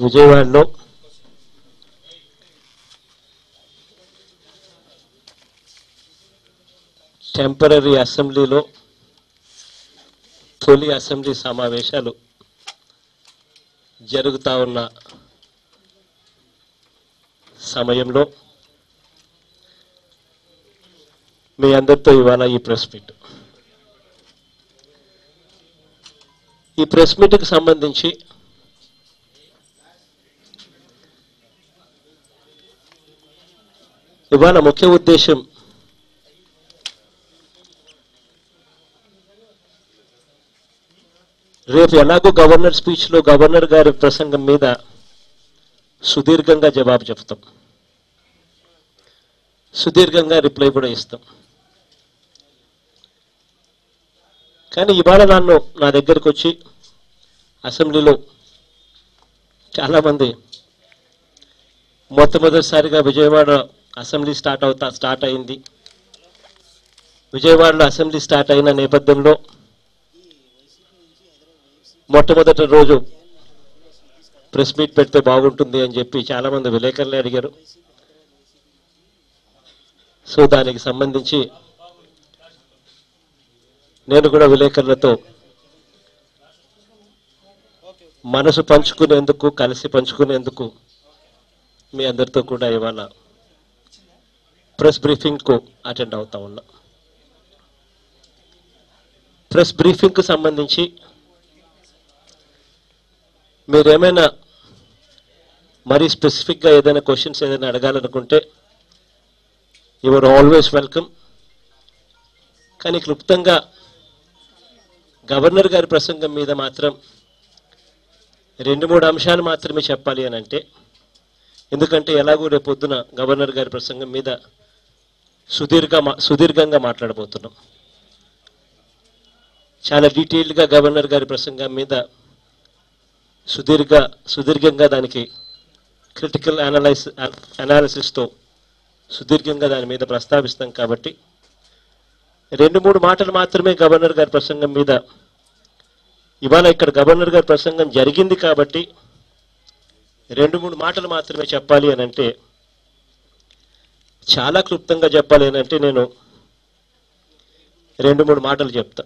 విజయవాడలో టెంపరరీ అసెంబ్లీలో తొలి అసెంబ్లీ సమావేశాలు జరుగుతా ఉన్న సమయంలో మీ అందరితో ఇవాళ ఈ ప్రెస్ మీట్. ఈ ప్రెస్ మీట్కి సంబంధించి ఇవాళ ముఖ్య ఉద్దేశం రేపు ఎలాగో గవర్నర్ స్పీచ్లో గవర్నర్ గారి ప్రసంగం మీద సుదీర్ఘంగా జవాబు చెప్తాం, సుదీర్ఘంగా రిప్లై కూడా ఇస్తాం. కానీ ఇవాళ నా దగ్గరికి వచ్చి అసెంబ్లీలో చాలామంది మొట్టమొదటిసారిగా విజయవాడ అసెంబ్లీ స్టార్ట్ అయింది. విజయవాడలో అసెంబ్లీ స్టార్ట్ అయిన నేపథ్యంలో మొట్టమొదటి రోజు ప్రెస్ మీట్ పెడితే బాగుంటుంది అని చెప్పి చాలామంది విలేకరులే అడిగారు. సో దానికి సంబంధించి నేను కూడా విలేకరులతో మనసు పంచుకునేందుకు, కలిసి పంచుకునేందుకు మీ అందరితో కూడా ఇవాళ ప్రెస్ బ్రీఫింగ్కు అటెండ్ అవుతా ఉన్నా. ప్రెస్ బ్రీఫింగ్కు సంబంధించి మీరేమైనా మరీ స్పెసిఫిక్గా ఏదైనా క్వశ్చన్స్ ఏదైనా అడగాలనుకుంటే యు ఆర్ ఆల్వేస్ వెల్కమ్. కానీ క్లుప్తంగా గవర్నర్ గారి ప్రసంగం మీద మాత్రం 2-3 అంశాలు మాత్రమే చెప్పాలి అని అంటే, ఎందుకంటే ఎలాగో రేపొద్దున గవర్నర్ గారి ప్రసంగం మీద సుదీర్ఘంగా మాట్లాడబోతున్నాం. చాలా డీటెయిల్డ్గా గవర్నర్ గారి ప్రసంగం మీద సుదీర్ఘంగా దానికి క్రిటికల్ అనాలిసిస్తో సుదీర్ఘంగా దాని మీద ప్రస్తావిస్తాం. కాబట్టి 2-3 మాటలు మాత్రమే గవర్నర్ గారి ప్రసంగం మీద. ఇవాళ ఇక్కడ గవర్నర్ గారి ప్రసంగం జరిగింది కాబట్టి 2-3 మాటలు మాత్రమే చెప్పాలి అని అంటే, చాలా క్లుప్తంగా చెప్పాలి అని అంటే నేను 2-3 మాటలు చెప్తా.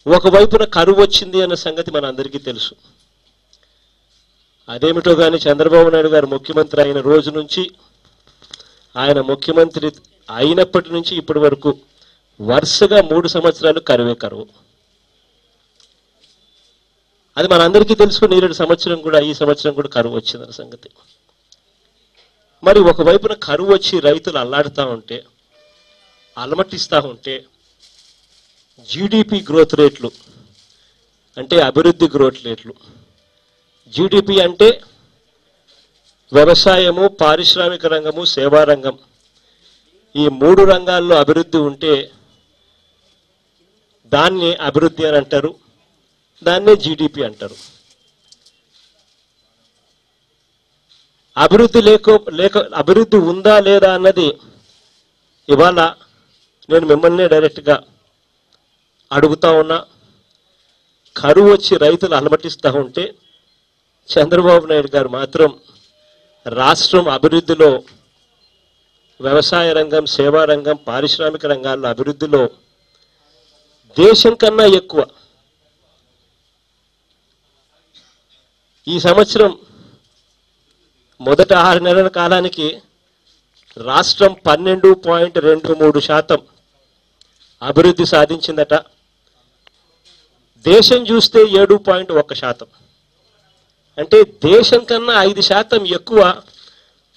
ఒకవైపున కరువు వచ్చింది అన్న సంగతి మన అందరికీ తెలుసు. అదేమిటో కానీ చంద్రబాబు నాయుడు గారు ముఖ్యమంత్రి అయిన రోజు నుంచి, ఆయన ముఖ్యమంత్రి అయినప్పటి నుంచి ఇప్పటి వరకు వరుసగా 3 సంవత్సరాలు కరువు. అది మన అందరికీ తెలుసు. ఈ సంవత్సరం కూడా కరువు వచ్చిందన్న సంగతి. మరి ఒకవైపున కరువు వచ్చి రైతులు అల్లాడుతూ ఉంటే, అలమటిస్తూ ఉంటే, జీడిపి గ్రోత్ రేట్లు అంటే అభివృద్ధి గ్రోత్ రేట్లు, జీడిపి అంటే వ్యవసాయము, పారిశ్రామిక రంగము, సేవా రంగం, ఈ 3 రంగాల్లో అభివృద్ధి ఉంటే దాన్ని అభివృద్ధి అని అంటారు, దాన్నే జీడిపి అంటారు. అభివృద్ధి ఉందా లేదా అన్నది ఇవాళ నేను మిమ్మల్ని డైరెక్ట్గా అడుగుతా ఉన్నా. కరువు వచ్చి రైతులు అలమటిస్తూ ఉంటే చంద్రబాబు నాయుడు గారు మాత్రం రాష్ట్రం అభివృద్ధిలో, వ్యవసాయ రంగం, సేవా రంగం, పారిశ్రామిక రంగాల్లో అభివృద్ధిలో దేశం కన్నా ఎక్కువ. ఈ సంవత్సరం మొదట 6 నెలల కాలానికి రాష్ట్రం 12.23% అభివృద్ధి సాధించిందట. దేశం చూస్తే 7.1%. అంటే దేశం కన్నా 5% ఎక్కువ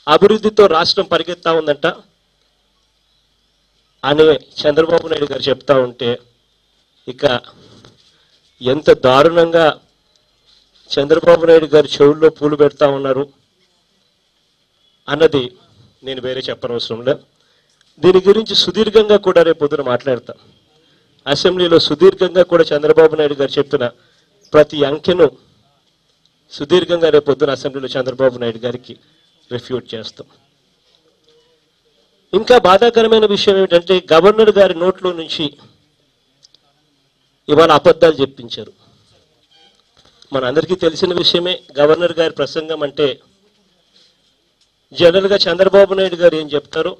అభివృద్ధితో రాష్ట్రం పరిగెత్తా ఉందంట అని చంద్రబాబు నాయుడు గారు చెప్తా ఉంటే, ఇక ఎంత దారుణంగా చంద్రబాబు నాయుడు గారు చెవుల్లో పూలు పెడతా ఉన్నారు అన్నది నేను వేరే చెప్పనవసరం లేదు. దీని గురించి సుదీర్ఘంగా కూడా రేపు పొద్దున మాట్లాడతాం. అసెంబ్లీలో సుదీర్ఘంగా కూడా చంద్రబాబు నాయుడు గారు చెప్పిన ప్రతి అంకెను సుదీర్ఘంగా రేపు పొద్దున అసెంబ్లీలో చంద్రబాబు నాయుడు గారికి రిఫ్యూట్ చేస్తాం. ఇంకా బాధాకరమైన విషయం ఏమిటంటే, గవర్నర్ గారి నోట్లో నుంచి ఇవాళ అబద్ధాలు చెప్పించారు. మనందరికీ తెలిసిన విషయమే. గవర్నర్ గారి ప్రసంగం అంటే జనరల్గా చంద్రబాబు నాయుడు గారు ఏం చెప్తారో,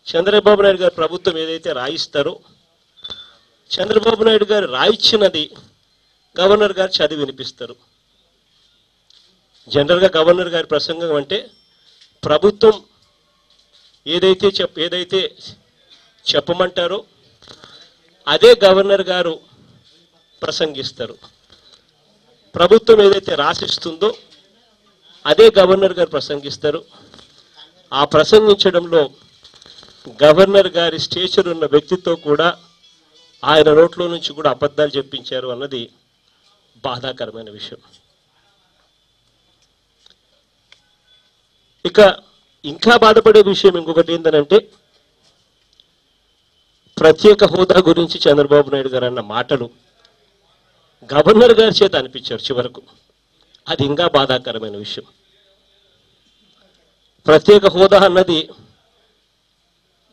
చంద్రబాబు నాయుడు గారు ప్రభుత్వం ఏదైతే రాయిస్తారో, చంద్రబాబు నాయుడు గారు రాయిచ్చినది గవర్నర్ గారు చదివి వినిపిస్తారు. జనరల్గా గవర్నర్ గారి ప్రసంగం అంటే ప్రభుత్వం ఏదైతే చెప్పమంటారో అదే గవర్నర్ గారు ప్రసంగిస్తారు. ప్రభుత్వం ఏదైతే రాసిస్తుందో అదే గవర్నర్ గారు ప్రసంగిస్తారు. ఆ ప్రసంగించడంలో గవర్నర్ గారి స్టేచర్ ఉన్న వ్యక్తితో కూడా ఆయన నోట్లో నుంచి కూడా అబద్ధాలు చెప్పించారు అన్నది బాధాకరమైన విషయం. ఇక ఇంకా బాధపడే విషయం ఇంకొకటి ఏంటంటే, ప్రత్యేక హోదా గురించి చంద్రబాబు నాయుడు గారు అన్న మాటలు గవర్నర్ గారి చేత అనిపించారు చివరకు. అది ఇంకా బాధాకరమైన విషయం. ప్రత్యేక హోదా అన్నది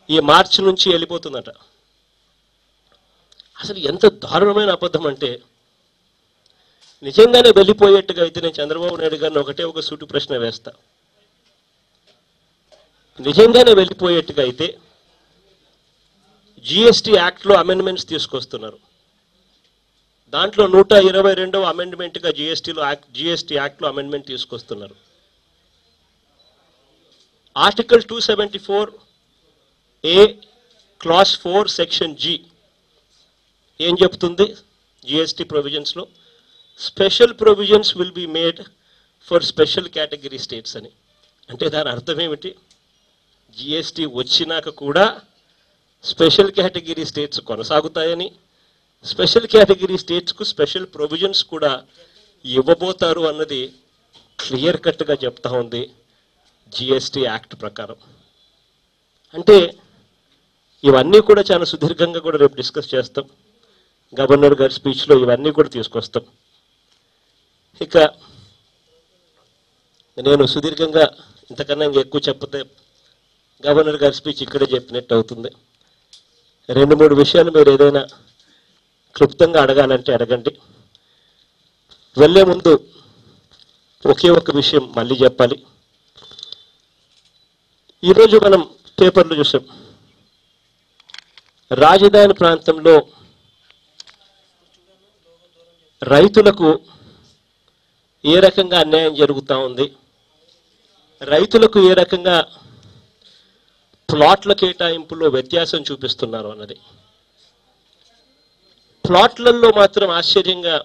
ఈ మార్చి నుంచి వెళ్ళిపోతుందట. అసలు ఎంత దారుణమైన అబద్ధం అంటే, నిజంగానే వెళ్ళిపోయేట్టుగా అయితే నేను చంద్రబాబు నాయుడు గారిని ఒకటే ఒక సూటి ప్రశ్న వేస్తా. నిజంగానే వెళ్ళిపోయేట్టుగా అయితే జిఎస్టీ యాక్ట్లో అమెండ్మెంట్స్ తీసుకొస్తున్నారు. దాంట్లో 122వ అమెండ్మెంట్గా జిఎస్టీ యాక్ట్లో అమెండ్మెంట్ తీసుకొస్తున్నారు. Article 274A clause 4 section G ఏం చెప్తుంది? జిఎస్టీ ప్రొవిజన్స్లో special provisions will be made for special category states అని. అంటే దాని అర్థం ఏమిటి? జిఎస్టీ వచ్చినాక కూడా స్పెషల్ కేటగిరీ స్టేట్స్ కొనసాగుతాయని, స్పెషల్ కేటగిరీ స్టేట్స్కు స్పెషల్ ప్రొవిజన్స్ కూడా ఇవ్వబోతారు అన్నది క్లియర్ కట్గా చెప్తా ఉంది జిఎస్టీ యాక్ట్ ప్రకారం. అంటే ఇవన్నీ కూడా చాలా సుదీర్ఘంగా కూడా రేపు డిస్కస్ చేస్తాం. గవర్నర్ గారి స్పీచ్లో ఇవన్నీ కూడా తీసుకొస్తాం. ఇక నేను సుదీర్ఘంగా ఇంతకన్నా ఎక్కువ చెప్పతే గవర్నర్ గారి స్పీచ్ ఇక్కడే చెప్పినట్టు అవుతుంది. 2-3 విషయాలు మీరు ఏదైనా క్లుప్తంగా అడగాలంటే అడగండి. వెళ్ళే ముందు ఒకే ఒక విషయం మళ్ళీ చెప్పాలి. ఈరోజు మనం పేపర్లు చూసాం, రాజధాని ప్రాంతంలో రైతులకు ఏ రకంగా అన్యాయం జరుగుతూ ఉంది, రైతులకు ఏ రకంగా ప్లాట్ల కేటాయింపులో వ్యత్యాసం చూపిస్తున్నారు అన్నది. ప్లాట్లలో మాత్రం ఆశ్చర్యంగా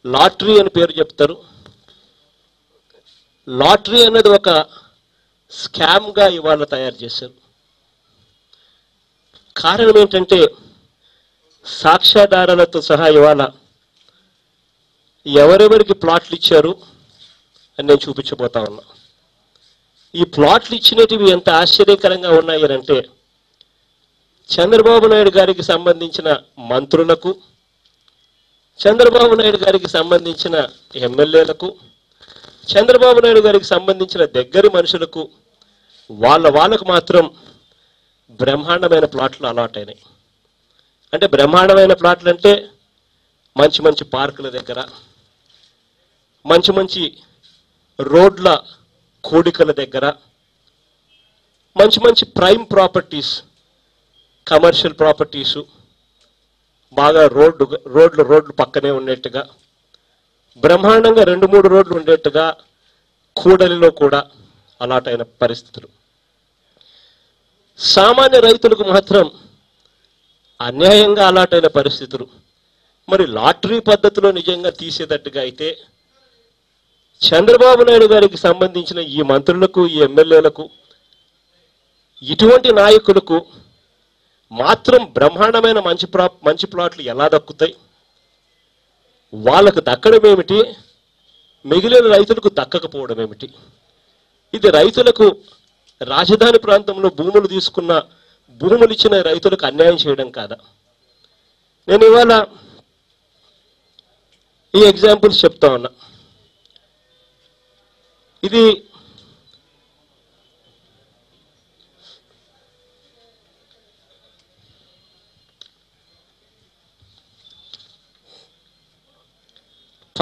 లాటరీ అని పేరు చెప్తారు. లాటరీ అన్నది ఒక స్కామ్గా ఇవాళ తయారు చేశారు. కారణం ఏంటంటే సాక్ష్యాధారాలతో సహా ఇవాళ ఎవరెవరికి ప్లాట్లు ఇచ్చారు అని నేను చూపించబోతా ఉన్నా. ఈ ప్లాట్లు ఇచ్చినటివి ఎంత ఆశ్చర్యకరంగా ఉన్నాయి అంటే, చంద్రబాబు నాయుడు గారికి సంబంధించిన మంత్రులకు, చంద్రబాబు నాయుడు గారికి సంబంధించిన ఎమ్మెల్యేలకు, చంద్రబాబు నాయుడు గారికి సంబంధించిన దగ్గరి మనుషులకు వాళ్ళకు మాత్రం బ్రహ్మాండమైన ప్లాట్లు అలాట్ అయినాయి. అంటే బ్రహ్మాండమైన ప్లాట్లు అంటే మంచి మంచి పార్కుల దగ్గర, మంచి మంచి రోడ్ల కూడికల దగ్గర, మంచి మంచి ప్రైమ్ ప్రాపర్టీస్, కమర్షియల్ ప్రాపర్టీసు, బాగా రోడ్లు పక్కనే ఉండేట్టుగా, బ్రహ్మాండంగా 2-3 రోడ్లు ఉండేట్టుగా కూడలిలో కూడా అలాట్ అయిన పరిస్థితులు. సామాన్య రైతులకు మాత్రం అన్యాయంగా అలాట్ అయిన పరిస్థితులు. మరి లాటరీ పద్ధతిలో నిజంగా తీసేటట్టుగా అయితే చంద్రబాబు నాయుడు గారికి సంబంధించిన ఈ మంత్రులకు, ఈ ఎమ్మెల్యేలకు, ఇటువంటి నాయకులకు మాత్రం బ్రహ్మాండమైన మంచి ప్లాట్లు ఎలా దక్కుతాయి? వాళ్ళకు దక్కడం ఏమిటి, మిగిలిన రైతులకు దక్కకపోవడం ఏమిటి? ఇది రైతులకు, రాజధాని ప్రాంతంలో భూములు తీసుకున్న, భూములు ఇచ్చిన రైతులకు అన్యాయం చేయడం కాదా? నేను ఇవాళ ఈ ఎగ్జాంపుల్స్ చెప్తా ఉన్నా. ఇది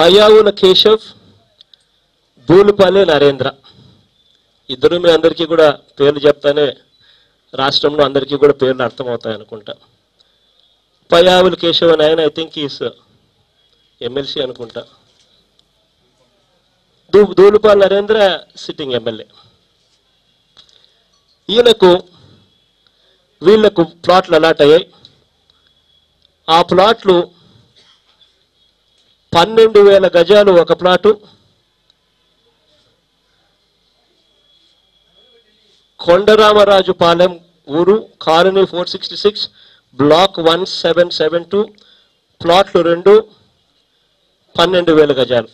పయ్యావుల కేశవ్, దూలుపల్లి నరేంద్ర. ఇద్దరు మీ అందరికీ కూడా పేర్లు చెప్తానే రాష్ట్రంలో అందరికీ కూడా పేర్లు అర్థమవుతాయి అనుకుంటా. పయ్యావుల కేశవ్ అని ఆయన ఐ థింక్ ఈస్ ఎమ్మెల్సీ అనుకుంటా. దూలుపల్లి నరేంద్ర సిట్టింగ్ ఎమ్మెల్యే. వీళ్లకు ప్లాట్లు అలాట్ అయ్యాయి. ఆ ప్లాట్లు 12,000 గజాలు ఒక ప్లాటు, కొండరామరాజు పాలెం ఊరు, కాలనీ 466, బ్లాక్ 1772, ప్లాట్లు 2, 12,000 గజాలు.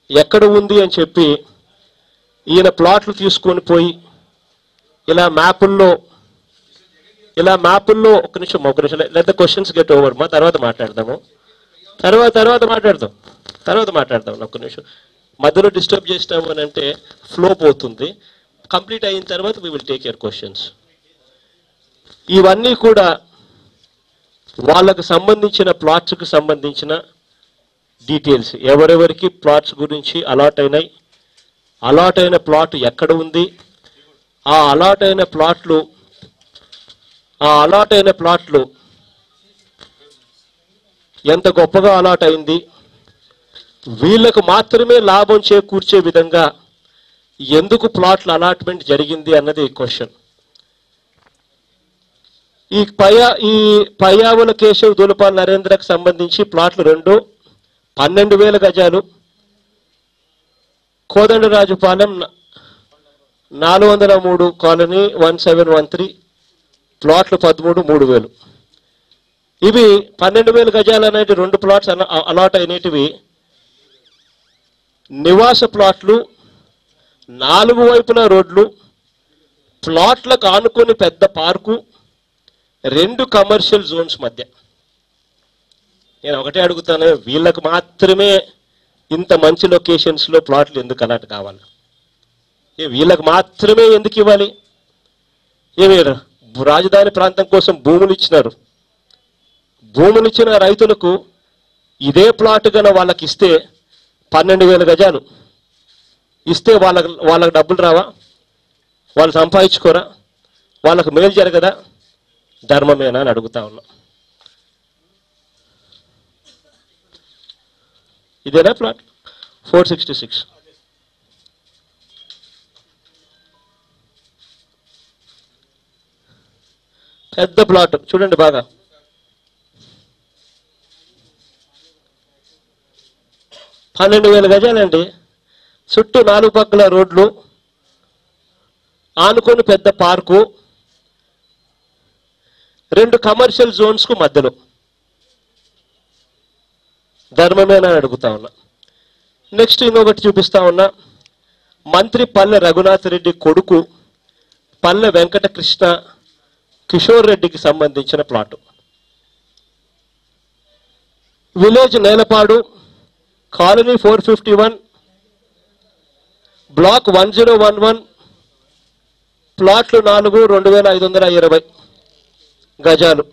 ఎక్కడ ఉంది అని చెప్పి ఈయన ప్లాట్లు తీసుకొని పోయి ఇలా మ్యాపుల్లో ఒక నిమిషం let the questions get over. తర్వాత మాట్లాడదాం ఒక్క నిమిషం. మధ్యలో డిస్టర్బ్ చేస్తాము అని అంటే ఫ్లో పోతుంది. కంప్లీట్ అయిన తర్వాత we will take your questions. ఇవన్నీ కూడా వాళ్ళకు సంబంధించిన ప్లాట్స్కి సంబంధించిన డీటెయిల్స్. ఎవరెవరికి ప్లాట్స్ గురించి అలాట్ అయిన ప్లాట్ ఎక్కడ ఉంది, ఆ అలాట్ అయిన ప్లాట్లు ఎంత గొప్పగా అలాట్ అయింది, వీళ్ళకు మాత్రమే లాభం చేకూర్చే విధంగా ఎందుకు ప్లాట్ల అలాట్మెంట్ జరిగింది అన్నది క్వశ్చన్. ఈ పయ్యావుల కేశవ్, దూలుపల్లి నరేంద్రకు సంబంధించి ప్లాట్లు 2, 12,000 గజాలు, కోదండరాజుపాలెం 403 కాలనీ 1713, ప్లాట్లు 13, 3,000. ఇవి 12,000 గజాలు అనేటి 2 ప్లాట్స్ అలాట్ అయినటివి నివాస ప్లాట్లు, 4 వైపుల రోడ్లు, ప్లాట్లకు ఆనుకొని పెద్ద పార్కు, 2 కమర్షియల్ జోన్స్ మధ్య. నేను ఒకటే అడుగుతాను, వీళ్ళకు మాత్రమే ఇంత మంచి లొకేషన్స్లో ప్లాట్లు ఎందుకు అలాట్ కావాలి? వీళ్ళకు మాత్రమే ఎందుకు ఇవ్వాలి? ఏమి రాజధాని ప్రాంతం కోసం భూములు ఇచ్చిన రైతులకు ఇదే ప్లాట్ గన వాళ్ళకి ఇస్తే 12,000 గజాలు ఇస్తే వాళ్ళకు డబ్బులు రావా? వాళ్ళు సంపాదించుకోరా? వాళ్ళకు మేలు జరగదా? ధర్మమేనా అని అడుగుతా ఉన్నా. ఇదేనా ప్లాట్ 466? పెద్ద ప్లాట్ చూడండి బాగా. $12,000 గజాలండి. చుట్టూ 4 పక్కల రోడ్లు, ఆనుకొని పెద్ద పార్కు, 2 కమర్షియల్ జోన్స్కు మధ్యలో. ధర్మమేనా అడుగుతా ఉన్నా. నెక్స్ట్ ఇంకొకటి చూపిస్తా ఉన్నా. మంత్రి పల్లె రఘునాథ్ రెడ్డి కొడుకు పల్లె వెంకటకృష్ణ కిషోర్ రెడ్డికి సంబంధించిన plot. Village Nelapadu, colony 451, block 1011, ప్లాట్లు 4, 2,520 గజాలు.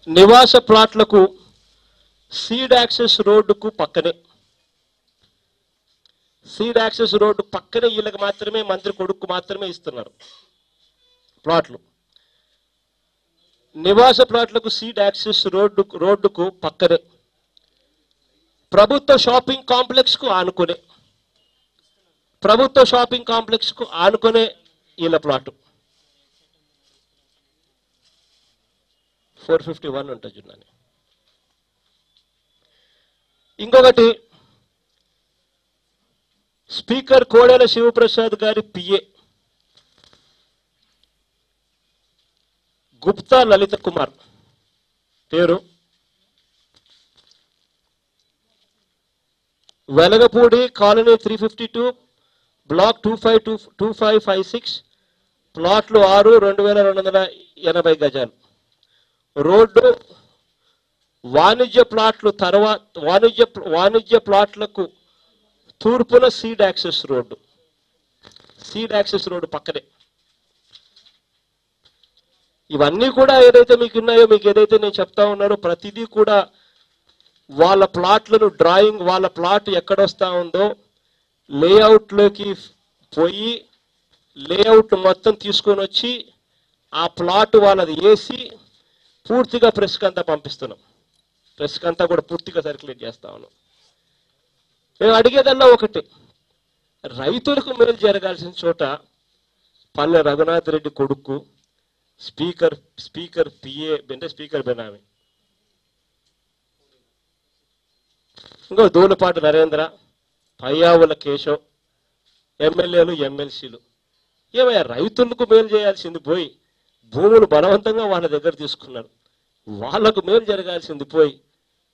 నివాస ప్లాట్లకు సీడ్ యాక్సెస్ రోడ్డుకు పక్కనే వీళ్ళకి మాత్రమే, మంత్రి కొడుకు మాత్రమే ఇస్తున్నారు ప్లాట్లు. నివాస ప్లాట్లకు సీడ్ యాక్సెస్ రోడ్డుకు పక్కనే ప్రభుత్వ షాపింగ్ కాంప్లెక్స్కు ఆనుకునే వీళ్ళ ప్లాటు 451 ఉంటుంది చూడండి. ఇంకొకటి స్పీకర్ కోడెల శివప్రసాద్ గారి పిఏ గుప్తా లలిత కుమార్ పేరు. వెలగపూడి కాలనీ 352, బ్లాక్ 2556, ప్లాట్లు 6, 2,280 గజాలు. రోడ్డు వాణిజ్య ప్లాట్లకు తూర్పున సీడ్ యాక్సెస్ రోడ్డు పక్కనే. ఇవన్నీ కూడా ఏదైతే మీకు ఉన్నాయో, మీకు ఏదైతే నేను చెప్తా ఉన్నానో ప్రతిదీ కూడా వాళ్ళ ప్లాట్లను డ్రాయింగ్, వాళ్ళ ప్లాట్ ఎక్కడొస్తా ఉందో లేఅవుట్లోకి పోయి లేఅవుట్ మొత్తం తీసుకొని వచ్చి ఆ ప్లాట్ వాళ్ళది వేసి పూర్తిగా ప్రెస్కి అంతా పంపిస్తున్నాం. ప్రెస్కి అంతా కూడా పూర్తిగా సర్క్యులేట్ చేస్తా ఉన్నాం. మేము అడిగేదల్లా ఒకటి, రైతులకు మేలు జరగాల్సిన చోట పల్లె రఘునాథ్ రెడ్డి కొడుకు స్పీకర్ పిఏ అంటే స్పీకర్ బెనామీ, ఇంకో దూలపాటి నరేంద్ర, పయ్యావుల కేశవ్, ఎమ్మెల్యేలు ఎమ్మెల్సీలు ఏమయ్యా రైతులకు మేలు చేయాల్సింది పోయి భూములు బలవంతంగా వాళ్ళ దగ్గర తీసుకున్నారు. వాళ్లకు మేలు జరగాల్సింది పోయి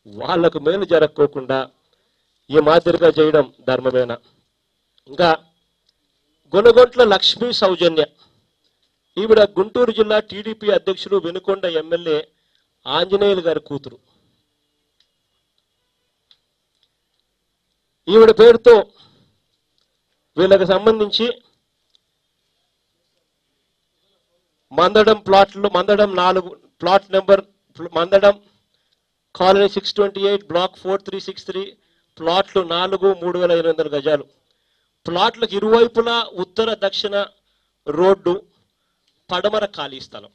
వాళ్లకు మేలు జరగకోకుండా ఈ మాదిరిగా చేయడం ధర్మమేనా? ఇంకా గొనగొంట్ల లక్ష్మీ సౌజన్య, ఈవిడ గుంటూరు జిల్లా టీడీపీ అధ్యక్షులు వెనుకొండ ఎమ్మెల్యే ఆంజనేయులు గారి కూతురు. ఈవిడ పేరుతో వీళ్ళకి సంబంధించి మందడం ప్లాట్లు, Mandadam 4 plot number, Mandadam colony 628 block 4363 ప్లాట్లు 4 3,800 గజాలు. ప్లాట్లకు ఇరువైపులా ఉత్తర దక్షిణ రోడ్డు, పడమర ఖాళీ స్థలం,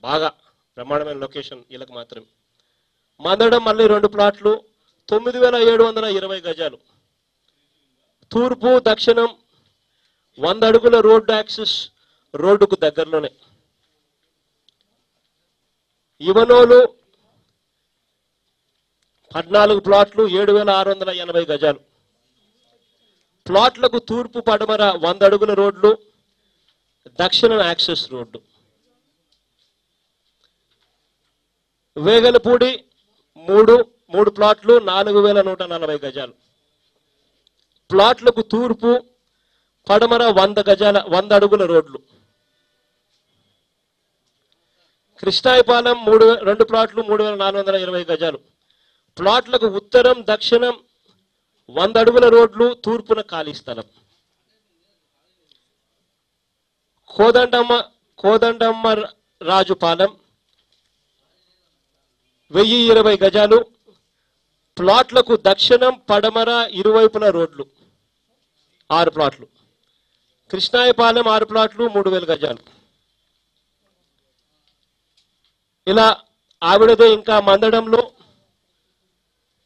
బాగా బ్రహ్మాండమైన లొకేషన్ వీళ్ళకి మాత్రమే. మందడం మళ్ళీ 2 ప్లాట్లు 9,720 గజాలు. తూర్పు దక్షిణం 100 అడుగుల రోడ్డు యాక్సెస్, రోడ్డుకు దగ్గరలోనే. ఇవనోలు 14 ప్లాట్లు 7,680 గజాలు. ప్లాట్లకు తూర్పు పడమర 100 అడుగుల రోడ్లు, దక్షిణ యాక్సెస్ రోడ్డు. వేగలపూడి 3 ప్లాట్లు 4,140 గజాలు. ప్లాట్లకు తూర్పు పడమర 100 అడుగుల రోడ్లు. కృష్ణాయపాలెం 2 ప్లాట్లు 3,420 గజాలు. ప్లాట్లకు ఉత్తరం దక్షిణం 100 అడుగుల రోడ్లు, తూర్పున ఖాళీ స్థలం. కోదండమ్మ రాజుపాలెం 1,020 గజాలు. ప్లాట్లకు దక్షిణం పడమర ఇరువైపుల రోడ్లు, 6 ప్లాట్లు. కృష్ణాయపాలెం 6 ప్లాట్లు 3,000 గజాలు. ఇలా ఆవిడదే. ఇంకా మందడంలో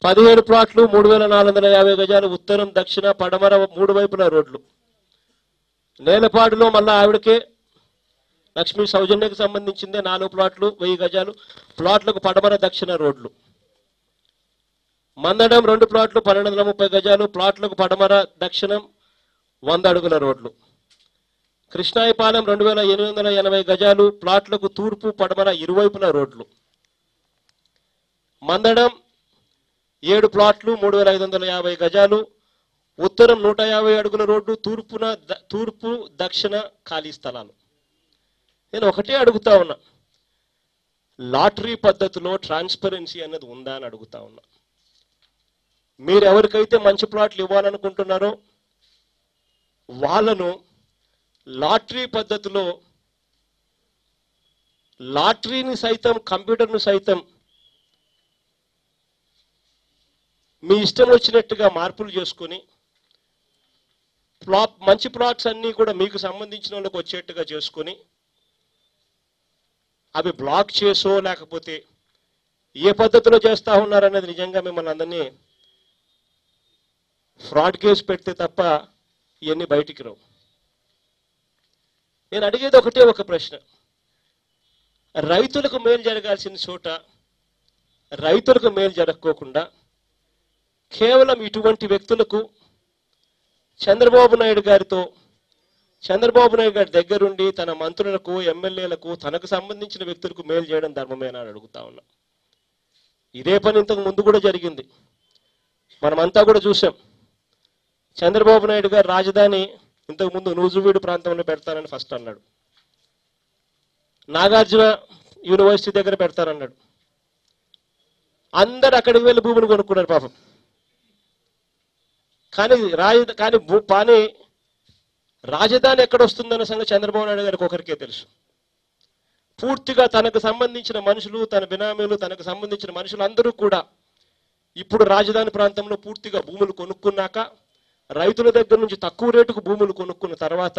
17 ప్లాట్లు 3,450 గజాలు, ఉత్తరం దక్షిణ పడమర 3 వైపుల రోడ్లు. నేలపాడులో మళ్ళా ఆవిడకే లక్ష్మీ సౌజన్యకు సంబంధించిందే 4 ప్లాట్లు 1000 గజాలు, ప్లాట్లకు పడమర దక్షిణ రోడ్లు. మందడం 2 ప్లాట్లు 1,230 గజాలు, ప్లాట్లకు పడమర దక్షిణం 100 అడుగుల రోడ్లు. కృష్ణాయపాలెం 2,880 గజాలు, ప్లాట్లకు తూర్పు పడమర ఇరువైపుల రోడ్లు. మందడం 7 ప్లాట్లు 3,550 గజాలు, ఉత్తరం 150 అడుగుల రోడ్డు, తూర్పు దక్షిణ ఖాళీ స్థలాలు. నేను ఒకటే అడుగుతా ఉన్నా, లాటరీ పద్ధతిలో ట్రాన్స్పరెన్సీ అన్నది ఉందా అని అడుగుతా ఉన్నా. మీరు ఎవరికైతే మంచి ప్లాట్లు ఇవ్వాలనుకుంటున్నారో వాళ్ళను లాటరీ పద్ధతిలో, లాటరీని సైతం కంప్యూటర్ను సైతం మీ ఇష్టం వచ్చినట్టుగా మార్పులు చేసుకుని మంచి ప్లాట్స్ అన్నీ కూడా మీకు సంబంధించిన వాళ్ళకి వచ్చేట్టుగా చేసుకుని అవి బ్లాక్ చేసో లేకపోతే ఏ పద్ధతిలో చేస్తా ఉన్నారనేది నిజంగా మిమ్మల్ని అందరినీ ఫ్రాడ్ కేసు పెడితే తప్ప ఇవన్నీ బయటికి రావు. నేను అడిగేది ఒకటే ఒక ప్రశ్న, రైతులకు మేలు జరగాల్సిన చోట రైతులకు మేలు జరగకోకుండా కేవలం ఇటువంటి వ్యక్తులకు చంద్రబాబు నాయుడు గారి దగ్గరుండి తన మంత్రులకు ఎమ్మెల్యేలకు తనకు సంబంధించిన వ్యక్తులకు మేలు చేయడం ధర్మమేనా అని అడుగుతా ఉన్నా. ఇదే పని ఇంతకు ముందు కూడా జరిగింది, మనమంతా కూడా చూసాం. చంద్రబాబు నాయుడు గారు రాజధాని ఇంతకు ముందు నూజువీడు ప్రాంతంలో పెడతానని ఫస్ట్ అన్నాడు, నాగార్జున యూనివర్సిటీ దగ్గర పెడతారన్నాడు. అందరు అక్కడికి వెళ్ళి భూమిని కొనుక్కున్నారు పాపం. కానీ రాజధాని ఎక్కడ వస్తుందన్న సంగతి చంద్రబాబు నాయుడు గారికి ఒకరికే తెలుసు. పూర్తిగా తనకు సంబంధించిన మనుషులు, తన బినామీలు, తనకు సంబంధించిన మనుషులు అందరూ కూడా ఇప్పుడు రాజధాని ప్రాంతంలో పూర్తిగా భూములు కొనుక్కున్నాక రైతుల దగ్గర నుంచి తక్కువ రేటుకు భూములు కొనుక్కున్న తర్వాత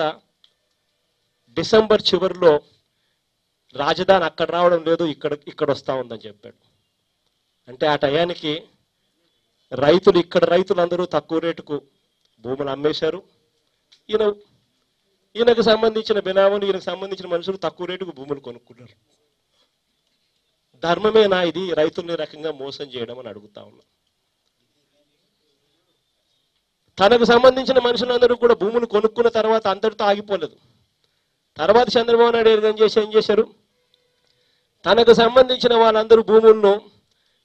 డిసెంబర్ చివరిలో రాజధాని అక్కడ రావడం లేదు, ఇక్కడ వస్తా ఉందని చెప్పాడు. అంటే ఆ టయానికి రైతులందరూ తక్కువ రేటుకు భూములు అమ్మేశారు. ఈయనకు సంబంధించిన బినాములు, ఈయనకు సంబంధించిన మనుషులు తక్కువ రేటుకు భూములు కొనుక్కున్నారు. ధర్మమేనా ఇది రైతుల్ని రకంగా మోసం చేయడం అని అడుగుతా ఉన్నా. తనకు సంబంధించిన మనుషులందరూ కూడా భూములు కొనుక్కున్న తర్వాత అంతటితో ఆగిపోలేదు. తర్వాత చంద్రబాబు నాయుడు ఏం చేశారు, తనకు సంబంధించిన వాళ్ళందరూ భూములను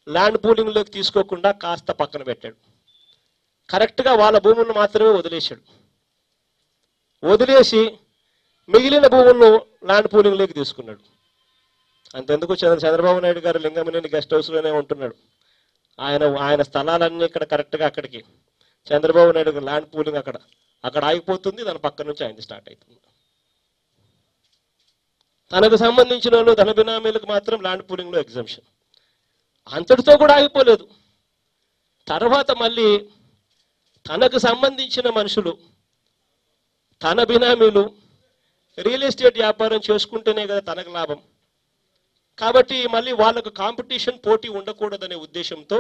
ల్యాండ్ పూలింగ్లోకి తీసుకోకుండా కాస్త పక్కన పెట్టాడు. కరెక్ట్గా వాళ్ళ భూములను మాత్రమే వదిలేసి మిగిలిన భూములను ల్యాండ్ పూలింగ్లోకి తీసుకున్నాడు. అంతెందుకు చంద్రబాబు నాయుడు గారు లింగమనేని గెస్ట్ హౌస్లోనే ఉంటున్నాడు. ఆయన స్థలాలన్నీ ఇక్కడ కరెక్ట్గా అక్కడికి చంద్రబాబు నాయుడు గారు ల్యాండ్ పూలింగ్ అక్కడ ఆగిపోతుంది, దాని పక్క నుంచి ఆయన స్టార్ట్ అవుతుంది. తనకు సంబంధించిన వాళ్ళు ధన బినామీలకు మాత్రం ల్యాండ్ పూలింగ్లో ఎగ్జంప్షన్. అంతటితో కూడా ఆగిపోలేదు. తర్వాత మళ్ళీ తనకు సంబంధించిన మనుషులు, తన బినామీలు రియల్ ఎస్టేట్ వ్యాపారం చేసుకుంటేనే కదా తనకు లాభం. కాబట్టి మళ్ళీ వాళ్ళకు కాంపిటీషన్, పోటీ ఉండకూడదనే ఉద్దేశంతో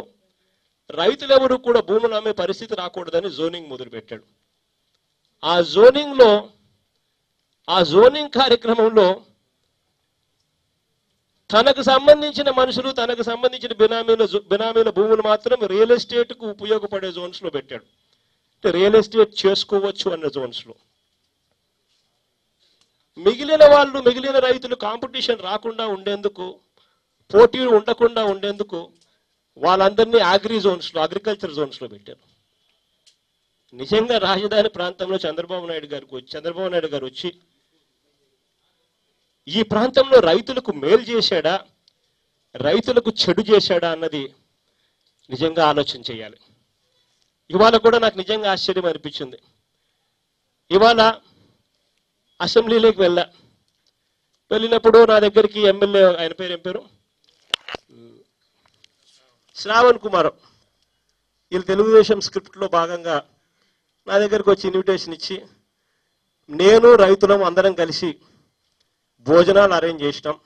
రైతులెవరూ కూడా భూములు అమ్మే పరిస్థితి రాకూడదని జోనింగ్ మొదలుపెట్టాడు. ఆ జోనింగ్ కార్యక్రమంలో తనకు సంబంధించిన మనుషులు, తనకు సంబంధించిన బినామీల భూములు మాత్రం రియల్ ఎస్టేట్కు ఉపయోగపడే జోన్స్లో పెట్టాడు. అంటే రియల్ ఎస్టేట్ చేసుకోవచ్చు అన్న జోన్స్లో. మిగిలిన రైతులు కాంపిటీషన్ రాకుండా ఉండేందుకు, పోటీ ఉండకుండా ఉండేందుకు వాళ్ళందరినీ అగ్రికల్చర్ జోన్స్లో పెట్టారు. నిజంగా రాజధాని ప్రాంతంలో చంద్రబాబు నాయుడు గారు వచ్చి ఈ ప్రాంతంలో రైతులకు మేలు చేశాడా, రైతులకు చెడు చేశాడా అన్నది నిజంగా ఆలోచన చేయాలి. ఇవాళ కూడా నాకు నిజంగా ఆశ్చర్యం అనిపించింది. ఇవాళ అసెంబ్లీలోకి వెళ్ళినప్పుడు నా దగ్గరికి ఎమ్మెల్యే, ఆయన పేరు శ్రావణ్ కుమార్, వీళ్ళు తెలుగుదేశం స్క్రిప్ట్లో భాగంగా నా దగ్గరకు వచ్చి ఇన్విటేషన్ ఇచ్చి నేను రైతులం అందరం కలిసి భోజనాలు అరేంజ్ చేసినాం.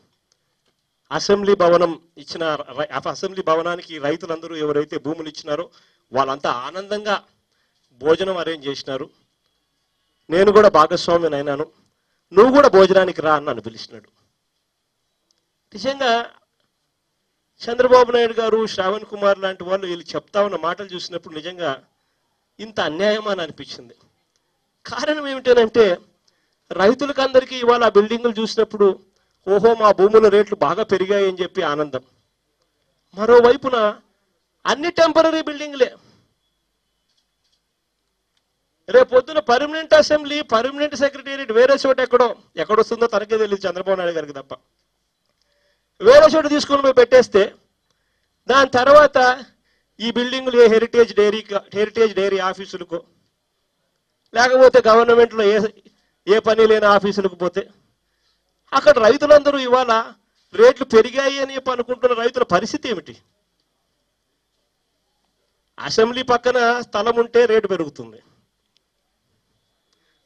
అసెంబ్లీ భవనానికి రైతులందరూ ఎవరైతే భూములు ఇచ్చినారో వాళ్ళంతా ఆనందంగా భోజనం అరేంజ్ చేసినారు. నేను కూడా భాగస్వామిని అయినాను, నువ్వు కూడా భోజనానికి రా అని నన్ను పిలిచినాడు. నిజంగా చంద్రబాబు నాయుడు గారు, శ్రావణ్ కుమార్ లాంటి వాళ్ళు వీళ్ళు చెప్తా ఉన్న మాటలు చూసినప్పుడు నిజంగా ఇంత అన్యాయం అని అనిపించింది. కారణం ఏమిటంటే రైతులకు అందరికీ ఇవాళ ఆ బిల్డింగులు చూసినప్పుడు ఓహో మా భూముల రేట్లు బాగా పెరిగాయి అని చెప్పి ఆనందం. మరోవైపున అన్ని టెంపరీ బిల్డింగ్లే. రేపొద్దున పర్మనెంట్ అసెంబ్లీ, పర్మనెంట్ సెక్రటేరియట్ వేరే చోట ఎక్కడొస్తుందో తనకే తెలియదు చంద్రబాబు నాయుడు గారికి తప్ప. వేరే చోట తీసుకుని పోయి పెట్టేస్తే దాని తర్వాత ఈ బిల్డింగులు ఏ హెరిటేజ్ డైరీ ఆఫీసులకు, లేకపోతే గవర్నమెంట్లో ఏ పని లేని ఆఫీసులకు పోతే అక్కడ రైతులందరూ ఇవాళ రేట్లు పెరిగాయి అని అనుకుంటున్న రైతుల పరిస్థితి ఏమిటి? అసెంబ్లీ పక్కన స్థలం ఉంటే రేటు పెరుగుతుంది.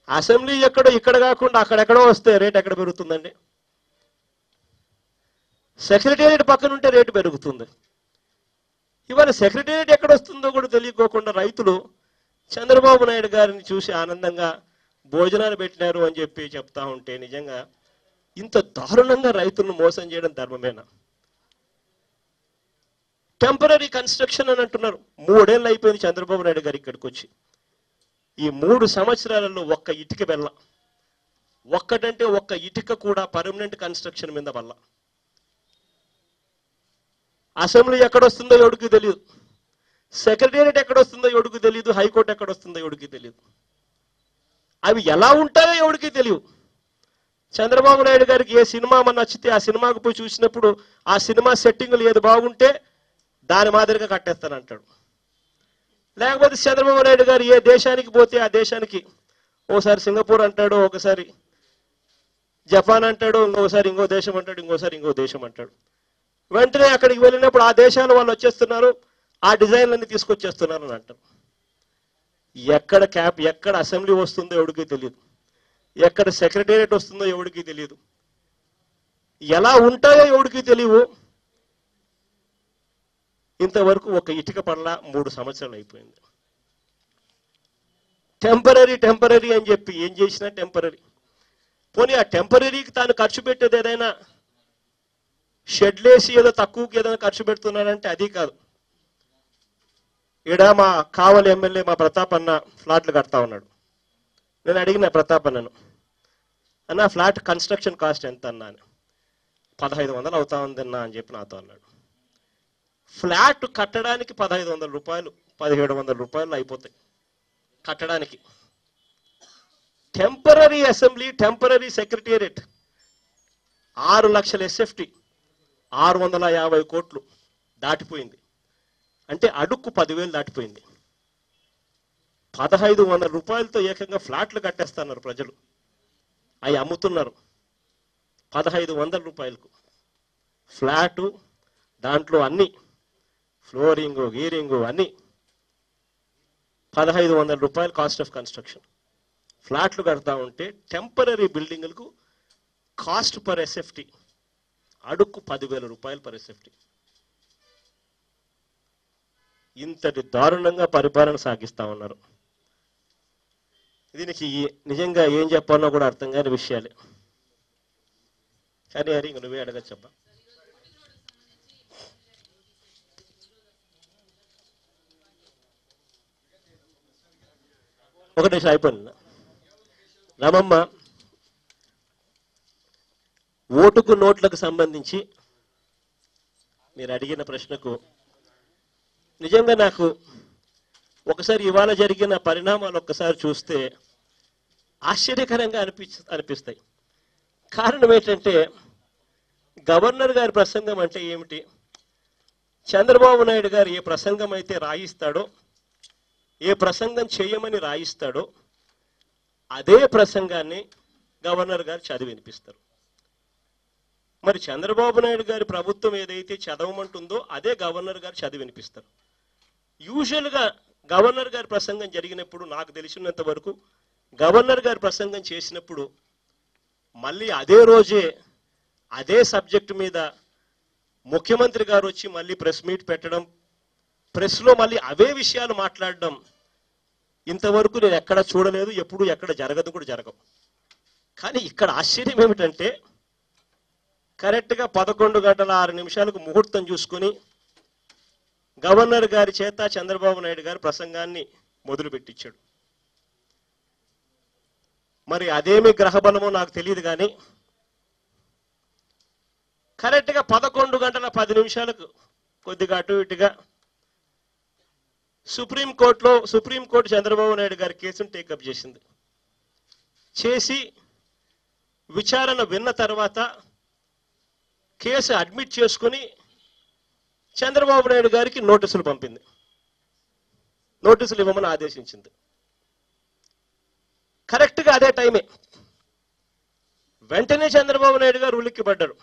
అసెంబ్లీ ఇక్కడ కాకుండా అక్కడెక్కడో వస్తే రేటు ఎక్కడ పెరుగుతుందండి? సెక్రటేరియట్ పక్కన ఉంటే రేటు పెరుగుతుంది. ఇవాళ సెక్రటేరియట్ ఎక్కడ వస్తుందో కూడా తెలియకోకుండా రైతులు చంద్రబాబు నాయుడు గారిని చూసి ఆనందంగా భోజనాలు పెట్టినారు అని చెప్పి చెప్తా ఉంటే నిజంగా ఇంత దారుణంగా రైతులను మోసం చేయడం ధర్మమేనా? టెంపరీ కన్స్ట్రక్షన్ అని అంటున్నారు. 3 ఏళ్ళు అయిపోయింది చంద్రబాబు నాయుడు గారు ఇక్కడికి వచ్చి. ఈ 3 సంవత్సరాలలో ఒక్క ఇటుక వెళ్ళ, ఒక్క ఇటుక కూడా పర్మనెంట్ కన్స్ట్రక్షన్ మీద వల్ల. అసెంబ్లీ ఎక్కడొస్తుందో ఎవడికి తెలియదు, సెక్రటేరియట్ ఎక్కడొస్తుందో ఎవడికి తెలియదు, హైకోర్టు ఎక్కడొస్తుందో ఎవడికి తెలియదు. అవి ఎలా ఉంటాయో ఎవడికి తెలియదు. చంద్రబాబు నాయుడు గారికి ఏ సినిమా నచ్చితే ఆ సినిమాకు పోయి చూసినప్పుడు ఆ సినిమా సెట్టింగులు ఏది బాగుంటే దాని మాదిరిగా కట్టేస్తానంటాడు. లేకపోతే చంద్రబాబు నాయుడు గారు ఏ దేశానికి పోతే ఆ దేశానికి ఓసారి సింగపూర్ అంటాడు, ఒకసారి జపాన్ అంటాడు, ఇంకోసారి ఇంకో దేశం అంటాడు, ఇంకోసారి ఇంకో దేశం అంటాడు. వెంటనే అక్కడికి వెళ్ళినప్పుడు ఆ దేశాల వాళ్ళు వచ్చేస్తున్నారు, ఆ డిజైన్లన్నీ తీసుకొచ్చేస్తున్నారని అంటారు. ఎక్కడ అసెంబ్లీ వస్తుందో ఎవడికి తెలియదు, ఎక్కడ సెక్రటేరియట్ వస్తుందో ఎవడికి తెలియదు, ఎలా ఉంటాయో ఎవడికి తెలియవు. ఇంతవరకు ఒక ఇటుక పడలా 3 సంవత్సరాలు అయిపోయింది. టెంపరీ అని చెప్పి ఏం చేసినా టెంపరీ. పోనీ ఆ టెంపరీకి తాను ఖర్చు పెట్టేది ఏదైనా షెడ్లేసి ఏదో తక్కువకి ఏదైనా ఖర్చు పెడుతున్నాడంటే అది కాదు. ఈడ మా కావలి ఎమ్మెల్యే మా ప్రతాప్ అన్న ఫ్లాట్లు కడతా ఉన్నాడు. నేను అడిగిన ప్రతాప్ అన్నను, అన్న ఫ్లాట్ కన్స్ట్రక్షన్ కాస్ట్ ఎంత అన్నా అని. 1500 అవుతా ఉందన్నా అని చెప్పి నాతో అన్నాడు. ఫ్లాట్ కట్టడానికి 1500 రూపాయలు 1700 రూపాయలు అయిపోతాయి కట్టడానికి. టెంపరీ అసెంబ్లీ, టెంపరీ సెక్రటేరియట్ 6 లక్షల ఎస్ఎఫ్టీ 650 కోట్లు దాటిపోయింది. అంటే అడుక్కు 10,000 దాటిపోయింది. 1500 రూపాయలతో ఏకంగా ఫ్లాట్లు కట్టేస్తున్నారు ప్రజలు. అవి అమ్ముతున్నారు 1500 రూపాయలకు ఫ్లాటు. దాంట్లో అన్ని ఫ్లోరింగు గీరింగు అన్ని 1500 రూపాయలు కాస్ట్ ఆఫ్ కన్స్ట్రక్షన్. ఫ్లాట్లు కడతా ఉంటే టెంపరీ బిల్డింగులకు కాస్ట్ పర్ ఎస్ఎఫ్టీ అడుక్కు 10,000 రూపాయలు పర్ ఎస్ఎఫ్టీ. ఇంతటి దారుణంగా పరిపాలన సాగిస్తా ఉన్నారు. దీనికి నిజంగా ఏం చెప్పాలో కూడా అర్థం కాని విషయాలే. కానీ హరి నువ్వే అడగచ్చు చెప్పా. ఒక నిమిషం అయిపోయింది. రామమ్మ, ఓటుకు నోట్లకు సంబంధించి మీరు అడిగిన ప్రశ్నకు నిజంగా నాకు ఒకసారి ఇవాళ జరిగిన పరిణామాలు ఒక్కసారి చూస్తే ఆశ్చర్యకరంగా అనిపిస్తాయి. కారణం ఏంటంటే గవర్నర్ గారి ప్రసంగం అంటే ఏమిటి? చంద్రబాబు నాయుడు గారు ఏ ప్రసంగం అయితే రాయిస్తాడో, ఏ ప్రసంగం చేయమని రాయిస్తాడో అదే ప్రసంగాన్ని గవర్నర్ గారు చదివి వినిపిస్తారు. మరి చంద్రబాబు నాయుడు గారి ప్రభుత్వం ఏదైతే చదవమంటుందో అదే గవర్నర్ గారు చదివి వినిపిస్తారు. యూజువల్గా గవర్నర్ గారి ప్రసంగం జరిగినప్పుడు నాకు తెలిసినంత వరకు గవర్నర్ గారి ప్రసంగం చేసినప్పుడు మళ్ళీ అదే రోజే అదే సబ్జెక్టు మీద ముఖ్యమంత్రి గారు వచ్చి మళ్ళీ ప్రెస్ మీట్ పెట్టడం, ప్రెస్లో మళ్ళీ అవే విషయాలు మాట్లాడడం ఇంతవరకు నేను ఎక్కడ చూడలేదు. ఎప్పుడు ఎక్కడ జరగదు కూడా జరగవు. కానీ ఇక్కడ ఆశ్చర్యం ఏమిటంటే కరెక్ట్గా 11:06 ముహూర్తం చూసుకుని గవర్నర్ గారి చేత చంద్రబాబు నాయుడు గారి ప్రసంగాన్ని మొదలుపెట్టించాడు. మరి అదేమి గ్రహబలమో నాకు తెలియదు కానీ కరెక్ట్గా 11:10 కొద్దిగా అటు ఇటుగా సుప్రీంకోర్టు చంద్రబాబు నాయుడు గారి కేసును టేకప్ చేసింది. చేసి విచారణ విన్న తర్వాత కేసు అడ్మిట్ చేసుకుని చంద్రబాబు నాయుడు గారికి నోటీసులు పంపింది. నోటీసులు ఇవ్వమని ఆదేశించింది. కరెక్ట్గా అదే టైమే వెంటనే చంద్రబాబు నాయుడు గారు ఉలిక్కిపడ్డారు.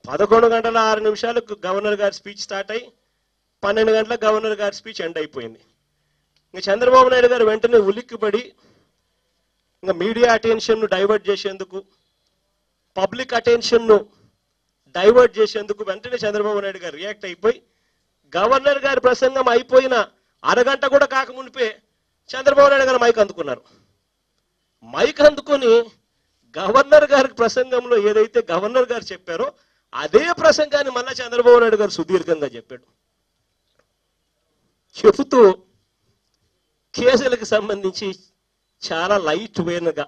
11:06 గవర్నర్ గారి స్పీచ్ స్టార్ట్ అయ్యి 12 గంటలకు గవర్నర్ గారి స్పీచ్ ఎండ్ అయిపోయింది. ఇంకా చంద్రబాబు నాయుడు గారు వెంటనే ఉలిక్కిపడి ఇంకా మీడియా అటెన్షన్ను డైవర్ట్ చేసేందుకు, పబ్లిక్ అటెన్షన్ను డైవర్ట్ చేసేందుకు వెంటనే చంద్రబాబు నాయుడు గారు రియాక్ట్ అయిపోయి గవర్నర్ గారి ప్రసంగం అయిపోయిన అరగంట కూడా కాకమునిపే చంద్రబాబు నాయుడు గారు మైక్ అందుకున్నారు. మైక్ అందుకొని గవర్నర్ గారి ప్రసంగంలో ఏదైతే గవర్నర్ గారు చెప్పారో అదే ప్రసంగాన్ని మళ్ళా చంద్రబాబు నాయుడు గారు సుదీర్ఘంగా చెప్పాడు. చెబుతూ కేసులకు సంబంధించి చాలా లైట్ వేనుగా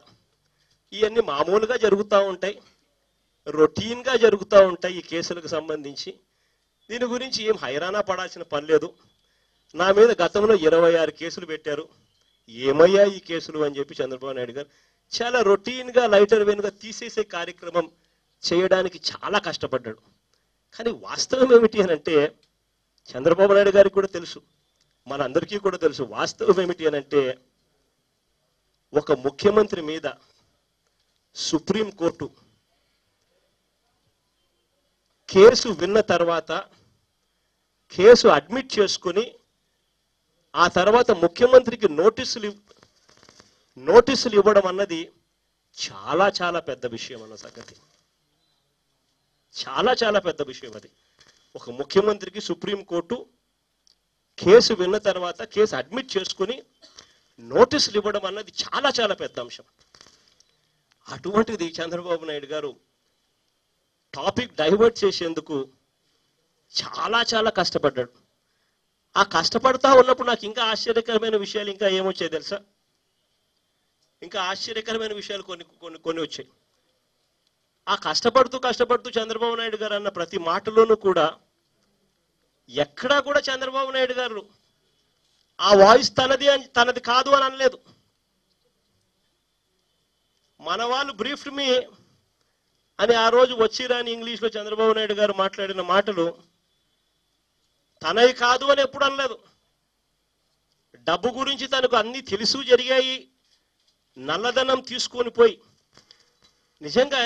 ఇవన్నీ మామూలుగా జరుగుతూ ఉంటాయి, రొటీన్గా జరుగుతూ ఉంటాయి ఈ కేసులకు సంబంధించి. దీని గురించి ఏం హైరానా పడాల్సిన పని లేదు. నా మీద గతంలో 26 కేసులు పెట్టారు, ఏమయ్యా ఈ కేసులు అని చెప్పి చంద్రబాబు నాయుడు గారు చాలా రొటీన్గా లైటర్ వేనుగా తీసేసే కార్యక్రమం చేయడానికి చాలా కష్టపడ్డాడు. కానీ వాస్తవం ఏమిటి అని అంటే చంద్రబాబు నాయుడు గారికి కూడా తెలుసు, మనందరికీ కూడా తెలుసు. వాస్తవం ఏమిటి అని అంటే ఒక ముఖ్యమంత్రి మీద సుప్రీంకోర్టు కేసు విన్న తర్వాత కేసు అడ్మిట్ చేసుకుని ఆ తర్వాత ముఖ్యమంత్రికి నోటీసులు ఇవ్వడం అన్నది చాలా చాలా పెద్ద విషయం అన్న సంగతి. చాలా చాలా పెద్ద విషయం అది. ఒక ముఖ్యమంత్రికి సుప్రీంకోర్టు కేసు విన్న తర్వాత కేసు అడ్మిట్ చేసుకుని నోటీసులు ఇవ్వడం అన్నది చాలా చాలా పెద్ద అంశం. అటువంటిది చంద్రబాబు నాయుడు గారు టాపిక్ డైవర్ట్ చేసేందుకు చాలా చాలా కష్టపడ్డాడు. ఆ కష్టపడతా ఉన్నప్పుడు నాకు ఇంకా ఆశ్చర్యకరమైన విషయాలు ఇంకా ఏమొచ్చాయి తెలుసా? ఇంకా ఆశ్చర్యకరమైన విషయాలు కొన్ని వచ్చాయి. ఆ కష్టపడుతూ చంద్రబాబు నాయుడు గారు అన్న ప్రతి మాటలోనూ కూడా ఎక్కడా కూడా చంద్రబాబు నాయుడు గారు ఆ వాయిస్ తనది కాదు అని అనలేదు. మన వాళ్ళు బ్రీఫ్డ్ మీ అని ఆ రోజు వచ్చిరాని ఇంగ్లీష్లో చంద్రబాబు నాయుడు గారు మాట్లాడిన మాటలు తనవి కాదు అని ఎప్పుడు అనలేదు. డబ్బు గురించి తనకు అన్నీ తెలుసు, జరిగాయి, నల్లధనం తీసుకొని పోయి నిజంగా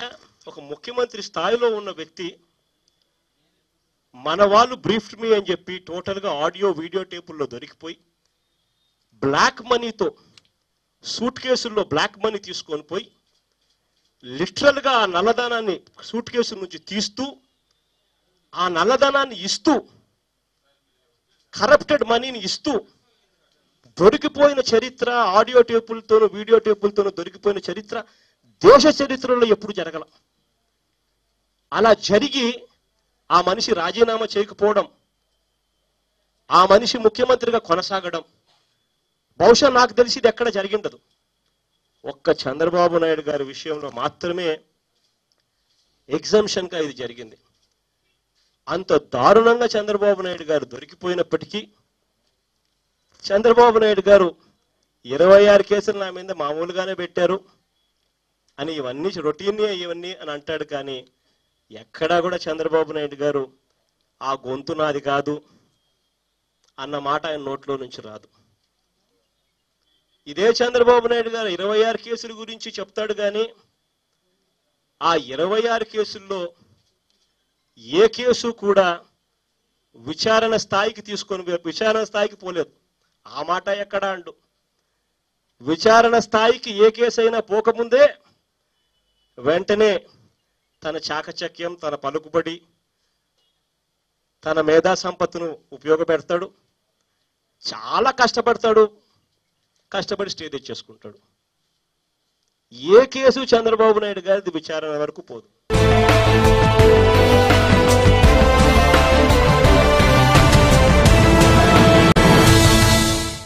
ఒక ముఖ్యమంత్రి స్థాయిలో ఉన్న వ్యక్తి మన వాళ్ళు బ్రీఫ్డ్ మీ అని చెప్పి టోటల్గా ఆడియో వీడియో టేపుల్లో దొరికిపోయి బ్లాక్ మనీతో సూట్ కేసుల్లో బ్లాక్ మనీ తీసుకొని పోయి లిటరల్గా ఆ నల్లధనాన్ని సూట్ కేసు నుంచి తీస్తూ ఆ నల్లధనాన్ని ఇస్తూ కరప్టెడ్ మనీని ఇస్తూ దొరికిపోయిన చరిత్ర ఆడియో టేపులతోనూ వీడియో టేపులతోనూ దొరికిపోయిన చరిత్ర దేశ చరిత్రలో ఎప్పుడు జరగల. అలా జరిగి ఆ మనిషి రాజీనామా చేయకపోవడం, ఆ మనిషి ముఖ్యమంత్రిగా కొనసాగడం బహుశా నాకు తెలిసి ఇది ఎక్కడ జరిగిండదు. ఒక్క చంద్రబాబు నాయుడు గారి విషయంలో మాత్రమే ఎగ్జంప్షన్గా ఇది జరిగింది. అంత దారుణంగా చంద్రబాబు నాయుడు గారు దొరికిపోయినప్పటికీ చంద్రబాబు నాయుడు గారు 26 కేసులు నా మీద మామూలుగానే పెట్టారు అని ఇవన్నీ రొటీన్ ఇవన్నీ అని అంటాడు. కానీ ఎక్కడా కూడా చంద్రబాబు నాయుడు గారు ఆ గొంతు నాది కాదు అన్న మాట ఆయన నోట్లో నుంచి రాదు. ఇదే చంద్రబాబు నాయుడు గారు 26 కేసుల గురించి చెప్తాడు కానీ ఆ 26 కేసుల్లో ఏ కేసు కూడా విచారణ స్థాయికి పోలేదు. ఆ మాట ఎక్కడా అండు. విచారణ స్థాయికి ఏ కేసు అయినా పోకముందే వెంటనే తన చాకచక్యం, తన పలుకుబడి, తన మేధా సంపత్తును ఉపయోగపెడతాడు. చాలా కష్టపడి స్టే తెచ్చేసుకుంటాడు. ఏ కేసు చంద్రబాబు నాయుడు గారిది విచారణ వరకు పోదు.